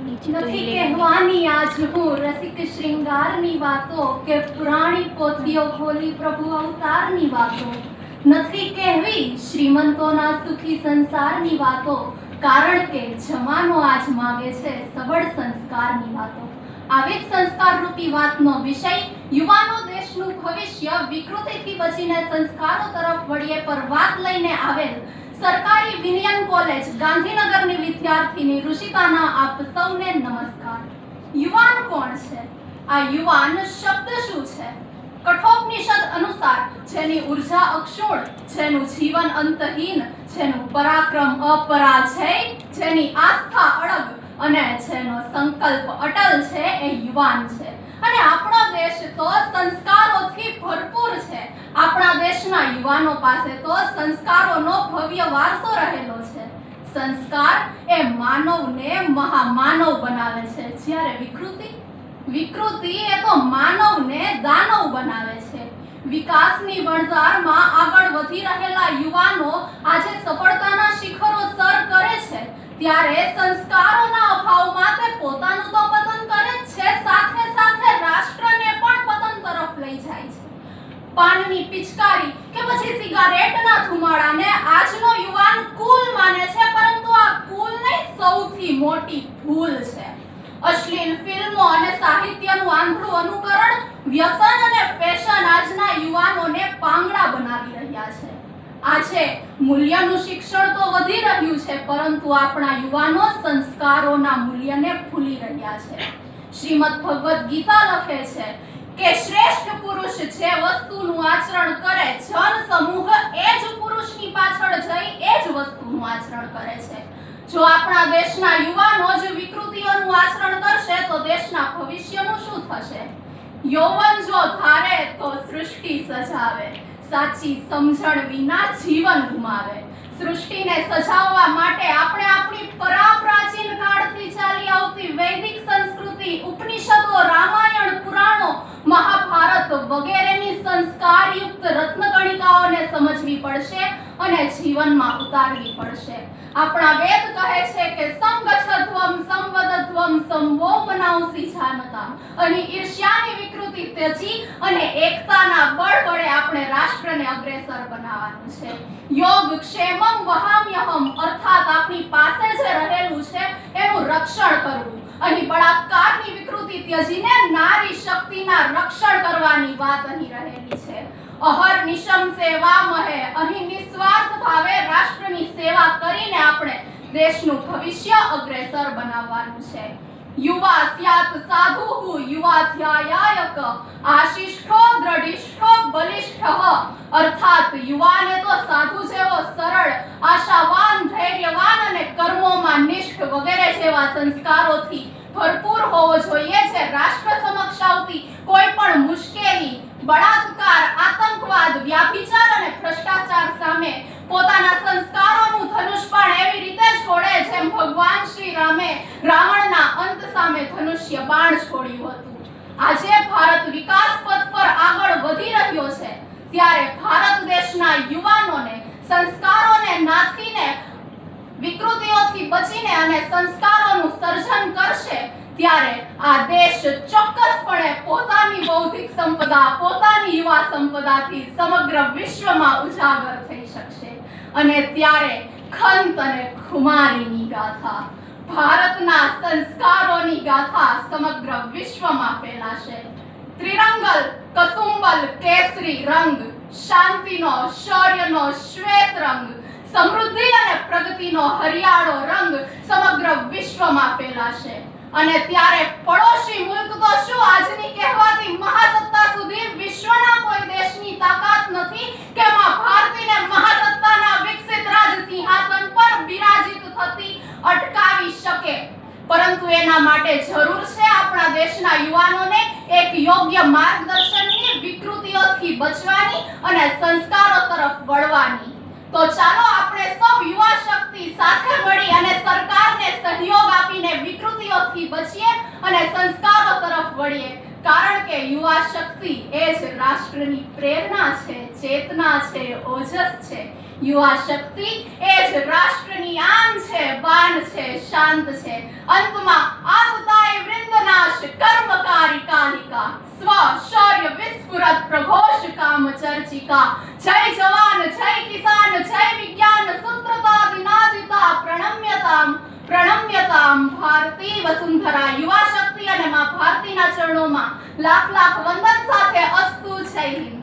નથી કહેવાની આજ હું રસિક શ્રૃંગારની વાતો કે પુરાણી પોથીઓ ખોલી પ્રભુ અવતારની વાતો. નથી કહેવી શ્રીમંતોના સુખી સંસારની વાતો, કારણ કે જમાનો આજ માંગે છે સબળ સંસ્કારની વાતો. આવી જ સંસ્કાર રૂપી વાતનો વિષય યુવાનો દેશનું ભવિષ્ય વિકૃતિથી બચીને સંસ્કારો તરફ વળીએ પર વાત લઈને આવેલ સરકારી વિનયન કોલેજ ગાંધીનગરની વિદ્યાર્થીની ઋષિતાના આપ સૌને નમસ્કાર. યુવાન કોણ છે? આ યુવાન શબ્દ શું છે? કઠોપનિષદ અનુસાર જેની ઉર્જા અક્ષુણ, જેનું જીવન અંતહીન, જેનું પરાક્રમ અપરાજય, જેની આસ્થા અડગ અને જેનો સંકલ્પ અટલ છે એ યુવાન છે. અને આપણો દેશ તો સંસ્કારોથી ભરપૂર છે. આપણા દેશના યુવાનો પાસે તો સંસ્કારોનો ભવ્ય વારસો રહેલો છે. સંસ્કાર એ માનવને મહામાનવ બનાવે છે, જ્યારે વિકૃતિ એ તો માનવને દાનવ બનાવે છે. વિકાસની વણઝારમાં આગળ વધી રહેલા યુવાનો આજે સફળતાના શિખરો સર કરે છે, ત્યારે સંસ્કારોના અભાવમાં તે પોતાનું તો પતન કરે જ છે, સાથે સાથે રાષ્ટ્રને પણ પતન તરફ લઈ જાય છે. પાનની પિચકારી કે પછી સિગારેટના ધુમાડાને આજનો યુવાન કૂલ માને છે, પરંતુ આ કૂલની સૌથી મોટી ભૂલ છે. અશ્લીલ ફિલ્મો અને સાહિત્યનું આંધળું અનુકરણ, વ્યસન અને ફેશન આજના યુવાનોને પાંગડા બનાવી રહ્યા છે. આજે મૂલ્યનું શિક્ષણ તો વધી રહ્યું છે, પરંતુ આપણા યુવાનો સંસ્કારોના મૂલ્યને ભૂલી રહ્યા છે. શ્રીમદ ભગવદ ગીતા લખે છે કે શ્રેષ્ઠ પુરુષ જે વસ્તુનું આચરણ કરે, જન સમૂહ એ જ પુરુષની પાછળ જઈ એ જ વસ્તુનું આચરણ કરે છે. જો આપણા દેશના યુવાનો જ વિકૃતિઓનું આચરણ કરશે તો દેશના ભવિષ્યનું શું થશે? યૌવન જો ધારે તો સૃષ્ટિ સજાવે, સાચી સમજણ વિના જીવન ગુમાવે. સૃષ્ટિને સજાવવા માટે આપણે આપણી પ્રાચીન કાળથી ચાલી આવતી વૈદિક સંસ્કૃતિ, ઉપનિષદો, રામાયણ, પુરાણો, મહાભારત વગેરેની સંસ્કારયુક્ત રત્નકણિકાઓને સમજવી પડશે અને જીવનમાં ઉતારવી પડશે. આપણા વેદ કહે છે કે સંગચ્છધ્વમ સંવદધ્વમ સંવો મનાંસી જાનતા. અહીં ઈર્ષ્યાની વિકૃતિ ત્યજી અને એકતાના બળ વડે આપણે રાષ્ટ્રને અગ્રેસર બનાવવાનું છે. યોગ ક્ષેમમ વહામ્યહમ, અર્થાત આપણી પાસે જે રહેલું છે એનું રક્ષણ કરવું. અહીં બળાત્કારની વિકૃતિ ત્યજીને નારી શક્તિના રક્ષણ કરવાની વાત અહીં રહેલી છે. અહર્નિશમ સેવામહે, અહીં નિસ્વાર્થ ભાવે રાષ્ટ્રની સેવા કરીને આપણે દેશનું ભવિષ્ય અગ્રેસર બનાવવાનું છે. યુવા સ્યાત સાધુઃ યુવાધ્યાયાયક, આશિષ્ઠો દ્રઢિષ્ઠો બલિષ્ઠઃ. અર્થાત યુવાને તો સાધુ જેવો સરળ, આશાવાન, ધૈર્યવાન અને કર્મોમાં નિષ્ઠ વગેરે જેવા સંસ્કારોથી ભરપૂર હોવો જોઈએ, જે રાષ્ટ્ર સમક્ષ આવતી કોઈ પણ મુશ્કેલી, બળાત્કાર, આતંકવાદ, વ્યાભિચાર અને ભ્રષ્ટાચાર સામે પોતાના સંસ્કારોનું ધનુષ પણ એવી રીતે છોડે જેમ ભગવાન શ્રી રામે રાવણના અંત સામે ધનુષ્ય બાણ છોડ્યું હતું. આજે ભારત વિકાસ પથ પર આગળ વધી રહ્યો છે, ત્યારે ભારત દેશના યુવાનોને સંસ્કારોને નાથીને, વિકૃતિઓથી બચીને અને સંસ્કારોનું સર્જન કરશે, ત્યારે આ દેશ ચોક્કસપણે પોતાની બૌદ્ધિક સંપદા, પોતાની યુવા સંપદાથી સમગ્ર વિશ્વમાં ઉજાગર થઈ શકશે. અને ત્યારે ખંત અને ખુમારીની ગાથા, ભારતના સંસ્કારોની ગાથા સમગ્ર વિશ્વમાં ફેલાશે. ત્રિરંગલ, કસુંબલ, કેસરી રંગ, શાંતિનો, શૌર્યનો શ્વેત રંગ, સમૃદ્ધિ અને પ્રગતિનો હરિયાળો રંગ સમગ્ર વિશ્વમાં ફેલાશે. અને ત્યારે પડોશી મુલ્ક તો શું, આજની કહેવાતી મહાસત્તા સુધી વિશ્વના કોઈ દેશની તાકાત નથી કે માં ભારતીને મહાસત્તાના વિકસિત રાજ સિંહાસન પર બિરાજિત થતી અટકાવી શકે. પરંતુ એના માટે જરૂર છે આપણા દેશના યુવાનોને એક યોગ્ય માર્ગદર્શનની, વિકૃતિઓથી બચવાની અને સંસ્કારો તરફ વળવાની. તો ચાલો આપણે સૌ યુવા શક્તિ સાથે મળી અને સરકારને સહયોગ આપીને વિકૃતિઓથી બચીએ અને સંસ્કારો તરફ વળીએ, કારણ કે યુવા શક્તિ એ જ રાષ્ટ્રની પ્રેરણા છે, ચેતના છે, ઓજસ છે. યુવા શક્તિ એ જ રાષ્ટ્રની આન છે, બાન છે, શાંત છે. અંતમાં આપતાય વૃંદનાશ કર્મકારી કાલિકા સ્વ શૌર્ય વિસ્ફુરત પ્રઘોષ કામ ચર્ચિકા. જય જવાન, જય કિસાન, જય વિજ્ઞાન સૂત્રતા દિનાદિતા પ્રણમ્યતામ ભારતી વસુંધરા. યુવા શક્તિ અને માં ભારતીના ચરણોમાં લાખ લાખ વંદન સાથે અસ્તુ. જય હિન્દ.